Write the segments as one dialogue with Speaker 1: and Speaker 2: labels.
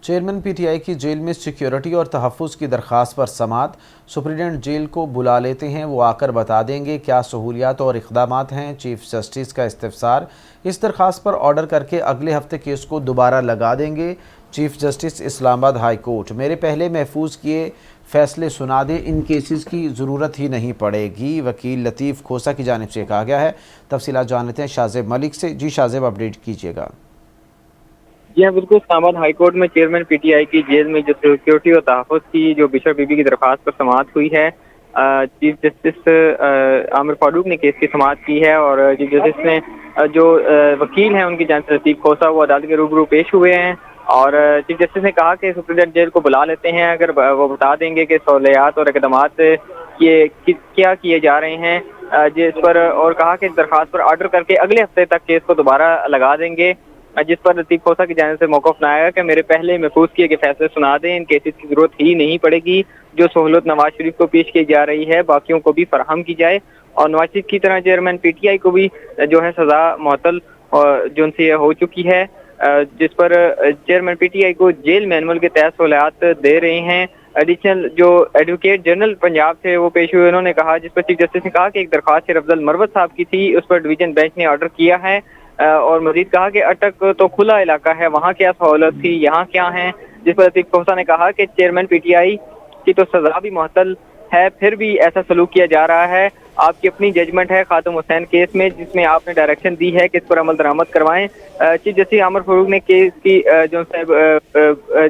Speaker 1: Chairman P T I کی jail میں security اور تحفظ کی درخواست پر سماعت۔ سپرنٹنڈنٹ جیل کو بلا لیتے ہیں، وہ آ کر بتا دیں گے کیا سہولیات اور اقدامات ہیں۔ چیف جسٹس کا استفسار۔ اس درخواست پر آرڈر کر کے اگلے ہفتے کیس کو دوبارہ لگا دیں گے۔ چیف جسٹس اسلام آباد ہائی کورٹ۔ میرے پہلے محفوظ کیے فیصلے سنا دیں، ان کیسز کی ضرورت ہی نہیں پڑے گی، وکیل لطیف کھوسہ کی جانب سے کہا گیا ہے۔ تفصیلات جان لیتے ہیں شاہ زیب ملک سے۔ جی شاہ زیب، اپڈیٹ کیجیے گا۔
Speaker 2: جی ہاں بالکل، اسلام آباد ہائی کورٹ میں چیئرمین پی ٹی آئی کی جیل میں جو سیکیورٹی اور تحفظ کی جو بشر بی بی کی درخواست پر سماعت ہوئی ہے، چیف جسٹس عامر فاروق نے کیس کی سماعت کی ہے اور چیف جسٹس نے جو وکیل ہیں ان کی جانب سے لطیف کھوسہ وہ عدالت کے روبرو پیش ہوئے ہیں اور چیف جسٹس نے کہا کہ سپرنٹنڈنٹ جیل کو بلا لیتے ہیں اگر وہ بتا دیں گے کہ سہولیات اور اقدامات کیا کیے جا رہے ہیں جس پر، اور کہا کہ اس درخواست پر آرڈر کر کے اگلے ہفتے تک کیس کو دوبارہ لگا دیں گے، جس پر لطیف کھوسہ کی جانب سے موقف نہ آیا کہ میرے پہلے محفوظ کیے کہ فیصلے سنا دیں، ان کیسز کی ضرورت ہی نہیں پڑے گی، جو سہولت نواز شریف کو پیش کی جا رہی ہے باقیوں کو بھی فراہم کی جائے، اور نواز شریف کی طرح چیئرمین پی ٹی آئی کو بھی جو ہے سزا معطل جو ان سے ہو چکی ہے، جس پر چیئرمین پی ٹی آئی کو جیل مینول کے تحت سہولیات دے رہے ہیں۔ ایڈیشنل جو ایڈوکیٹ جنرل پنجاب سے وہ پیش ہوئے، انہوں نے کہا، جس پر چیف جسٹس نے کہا کہ ایک درخواست شیر افضل مروت صاحب کی تھی، اس پر ڈویژن بینچ نے آرڈر کیا ہے، اور مزید کہا کہ اٹک تو کھلا علاقہ ہے، وہاں کیا سہولت تھی، یہاں کیا ہے، جس پر لطیف کھوسہ نے کہا کہ چیئرمین پی ٹی آئی کی تو سزا بھی معطل ہے، پھر بھی ایسا سلوک کیا جا رہا ہے، آپ کی اپنی ججمنٹ ہے خاتم حسین کیس میں جس میں آپ نے ڈائریکشن دی ہے کہ اس پر عمل درآمد کروائیں۔ چیف جسٹس عامر فاروق نے کیس کی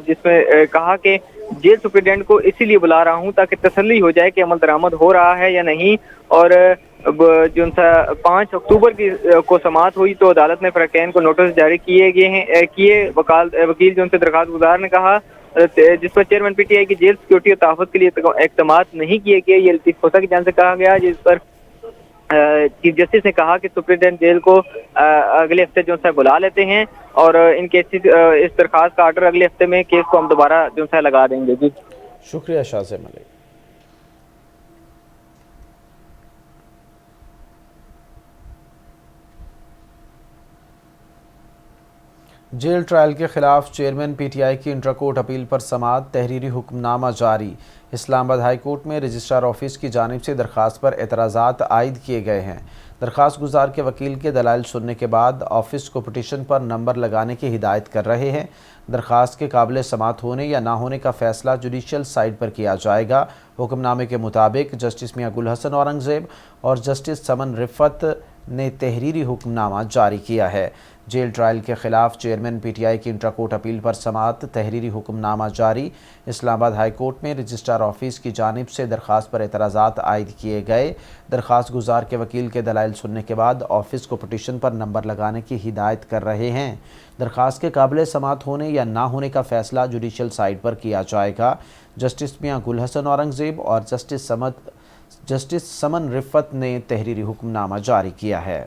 Speaker 2: جس میں کہا کہ جیل سپرنٹنڈنٹ کو اسی لیے بلا رہا ہوں تاکہ تسلی ہو جائے کہ عمل درآمد ہو رہا ہے یا نہیں، اور جو 5 اکتوبر کو سماعت ہوئی تو عدالت نے فریقین کو نوٹس جاری وکیل جو ان سے درخواست گزار نے کہا، جس پر چیئرمین پی ٹی آئی کی جیل سیکورٹی اور تحفظ کے لیے اقدامات نہیں کیے گئے، یہ لطیف کھوسہ کی جانب سے کہا گیا، جس پر چیف جسٹس نے کہا کہ سپرنٹنڈنٹ جیل کو اگلے ہفتے جو ہے بلا لیتے ہیں اور ان کیسز اس درخواست کا آرڈر اگلے ہفتے میں کیس کو ہم دوبارہ جو ہے لگا دیں گے۔ جی
Speaker 1: شکریہ شاہ زیب ملک۔ جیل ٹرائل کے خلاف چیئرمین پی ٹی آئی کی انٹرا کورٹ اپیل پر سماعت۔ تحریری حکم نامہ جاری۔ اسلام آباد ہائی کورٹ میں رجسٹرار آفس کی جانب سے درخواست پر اعتراضات عائد کیے گئے ہیں۔ درخواست گزار کے وکیل کے دلائل سننے کے بعد آفس کو پٹیشن پر نمبر لگانے کی ہدایت کر رہے ہیں۔ درخواست کے قابل سماعت ہونے یا نہ ہونے کا فیصلہ جوڈیشل سائٹ پر کیا جائے گا۔ حکم نامے کے مطابق جسٹس میاں گل حسن اورنگزیب اور جسٹس سمن رفت نے تحریری حکم نامہ جاری کیا ہے۔ جیل ٹرائل کے خلاف چیئرمین پی ٹی آئی کی انٹرا کورٹ اپیل پر سماعت۔ تحریری حکم نامہ جاری۔ اسلام آباد ہائی کورٹ میں رجسٹرار آفس کی جانب سے درخواست پر اعتراضات عائد کیے گئے۔ درخواست گزار کے وکیل کے دلائل سننے کے بعد آفس کو پٹیشن پر نمبر لگانے کی ہدایت کر رہے ہیں۔ درخواست کے قابل سماعت ہونے یا نہ ہونے کا فیصلہ جوڈیشل سائٹ پر کیا جائے گا۔ جسٹس میاں گل حسن اورنگزیب اور جسٹس سمن رفت نے تحریری حکم نامہ جاری کیا ہے۔